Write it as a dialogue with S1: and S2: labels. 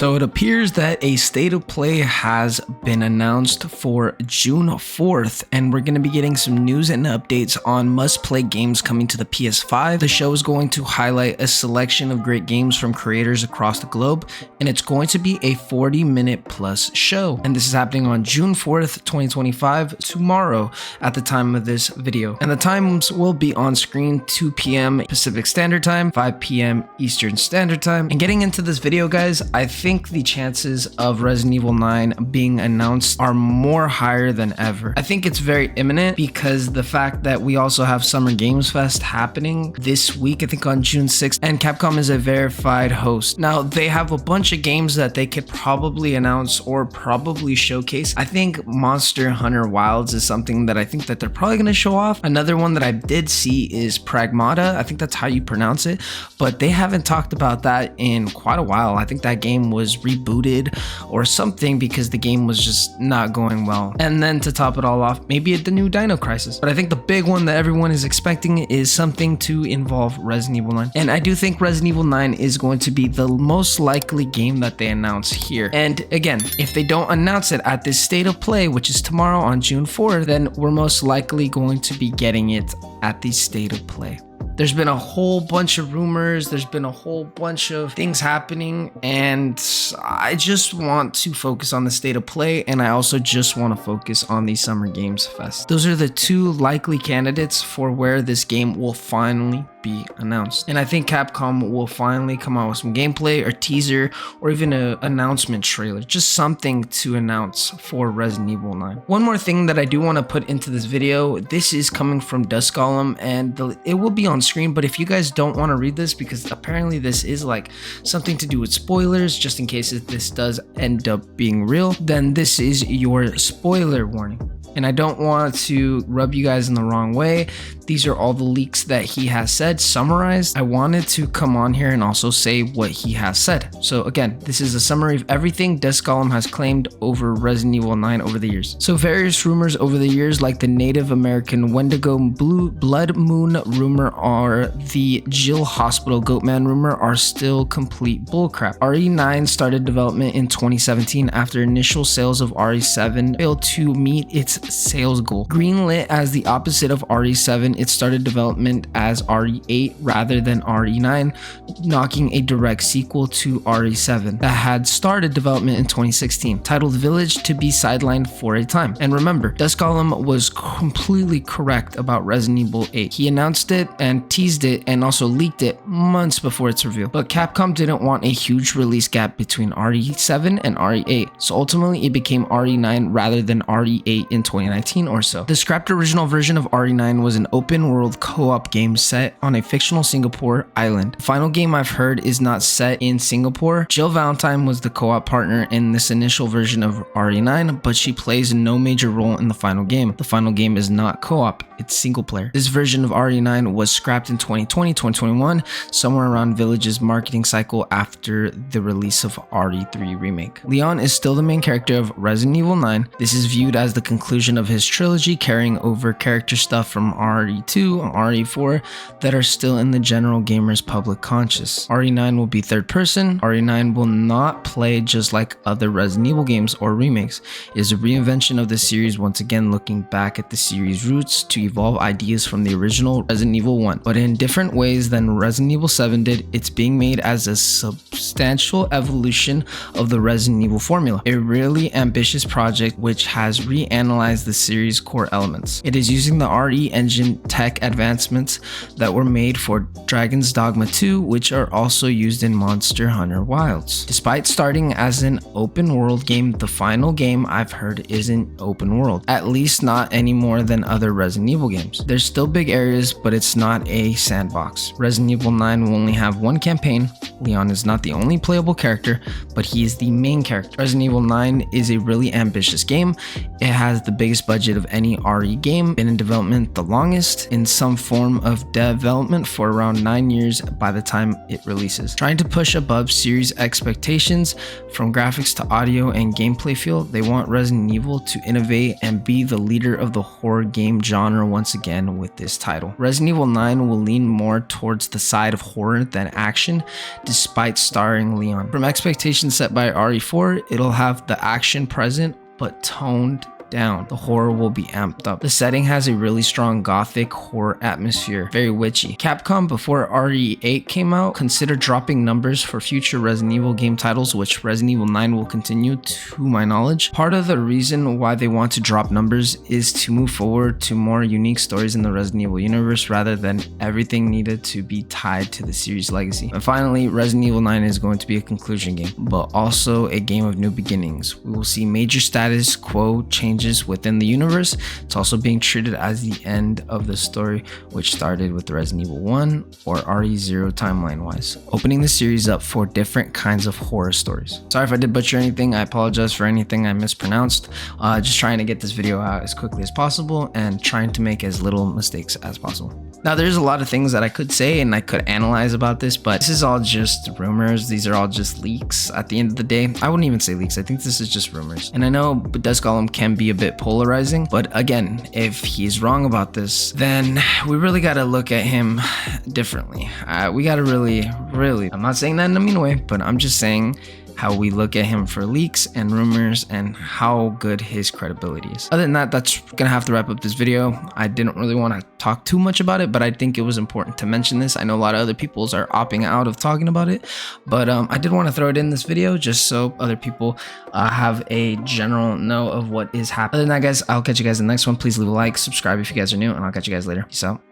S1: So it appears that a state of play has been announced for June 4th, and we're going to be getting some news and updates on must-play games coming to the PS5. The show is going to highlight a selection of great games from creators across the globe, and it's going to be a 40-minute plus show. And this is happening on June 4th, 2025, tomorrow at the time of this video. And the times will be on screen: 2 p.m. Pacific Standard Time, 5 p.m. Eastern Standard Time. And getting into this video, guys, I think the chances of Resident Evil 9 being announced are more higher than ever. I think it's very imminent because the fact that we also have Summer Games Fest happening this week, I think on June 6th, and Capcom is a verified host. Now, they have a bunch of games that they could probably announce or probably showcase. I think Monster Hunter Wilds is something that I think that they're probably going to show off. Another one that I did see is Pragmata. I think that's how you pronounce it, but they haven't talked about that in quite a while. I think that game was rebooted or something because the game was just not going well. And then to top it all off, maybe the new Dino Crisis. But I think the big one that everyone is expecting is something to involve Resident Evil 9. And I do think Resident Evil 9 is going to be the most likely game that they announce here. And again, if they don't announce it at this state of play, which is tomorrow on June 4th, then we're most likely going to be getting it at the state of play. There's been a whole bunch of rumors, there's been a whole bunch of things happening, and I just want to focus on the state of play, and I also just want to focus on the Summer Games Fest. Those are the two likely candidates for where this game will finally be announced. And I think Capcom will finally come out with some gameplay or teaser or even an announcement trailer, just something to announce for Resident Evil 9. One more thing that I do want to put into this video, this is coming from Dusk Golem, and it will be on screen, but if you guys don't want to read this, because apparently this is like something to do with spoilers, just in case if this does end up being real, then this is your spoiler warning. And I don't want to rub you guys in the wrong way. These are all the leaks that he has said summarized. I wanted to come on here and also say what he has said. So again, this is a summary of everything Dusk Golem has claimed over Resident Evil 9 over the years. So various rumors over the years, like the Native American Wendigo Blood Moon rumor or the Jill Hospital Goatman rumor, are still complete bullcrap. RE9 started development in 2017 after initial sales of RE7 failed to meet its sales goal. Greenlit as the opposite of RE7, it started development as RE8 rather than RE9, knocking a direct sequel to RE7 that had started development in 2016, titled Village, to be sidelined for a time. And remember, Dusk Golem was completely correct about Resident Evil 8. He announced it and teased it and also leaked it months before its reveal. But Capcom didn't want a huge release gap between RE7 and RE8, so ultimately it became RE9 rather than RE8 in 2019 or so. The scrapped original version of RE9 was an open world co-op game set on a fictional Singapore island. The final game I've heard is not set in Singapore. Jill Valentine was the co-op partner in this initial version of RE9, but she plays no major role in the final game. The final game is not co-op, it's single player. This version of RE9 was scrapped in 2020, 2021, somewhere around Village's marketing cycle after the release of RE3 Remake. Leon is still the main character of Resident Evil 9. This is viewed as the conclusion of his trilogy, carrying over character stuff from RE2 and RE4 that are still in the general gamer's public conscious. RE9 will be third person. RE9 will not play just like other Resident Evil games or remakes. It is a reinvention of the series, once again looking back at the series' roots to evolve ideas from the original Resident Evil 1, but in different ways than Resident Evil 7 did. It's being made as a substantial evolution of the Resident Evil formula, a really ambitious project which has reanalyzed the series' core elements. It is using the RE engine tech advancements that were made for Dragon's Dogma 2, which are also used in Monster Hunter Wilds. Despite starting as an open world game, the final game I've heard isn't open world, at least not any more than other Resident Evil games. There's still big areas, but it's not a sandbox. Resident Evil 9 will only have one campaign. Leon is not the only playable character, but he is the main character. Resident Evil 9 is a really ambitious game. It has the biggest budget of any RE game, been in development the longest, in some form of development for around 9 years by the time it releases. Trying to push above series expectations from graphics to audio and gameplay feel, they want Resident Evil to innovate and be the leader of the horror game genre once again with this title. Resident Evil 9 will lean more towards the side of horror than action, despite starring Leon. From expectations set by RE4, it'll have the action present but toned down. The horror will be amped up. The setting has a really strong gothic horror atmosphere, very witchy. Capcom, before RE8 came out, considered dropping numbers for future Resident Evil game titles, which Resident Evil 9 will continue to my knowledge. Part of the reason why they want to drop numbers is to move forward to more unique stories in the Resident Evil universe rather than everything needed to be tied to the series legacy. And finally, Resident Evil 9 is going to be a conclusion game, but also a game of new beginnings. We will see major status quo changes within the universe. It's also being treated as the end of the story, which started with Resident Evil 1 or RE0 timeline wise, opening the series up for different kinds of horror stories. Sorry if I did butcher anything. I apologize for anything I mispronounced. Just trying to get this video out as quickly as possible and trying to make as little mistakes as possible. Now, there's a lot of things that I could say and I could analyze about this, but this is all just rumors. These are all just leaks at the end of the day. I wouldn't even say leaks. I think this is just rumors. And I know Dusk Golem can be a bit polarizing, but again, if he's wrong about this, then we really got to look at him differently. We got to really, I'm not saying that in a mean way, but I'm just saying how we look at him for leaks and rumors and how good his credibility is. Other than that, that's gonna have to wrap up this video. I didn't really want to talk too much about it, but I think it was important to mention this. I know a lot of other people are opting out of talking about it, but I did want to throw it in this video just so other people have a general know of what is happening. Other than that, guys, I'll catch you guys in the next one. Please leave a like, subscribe if you guys are new, and I'll catch you guys later. Peace out.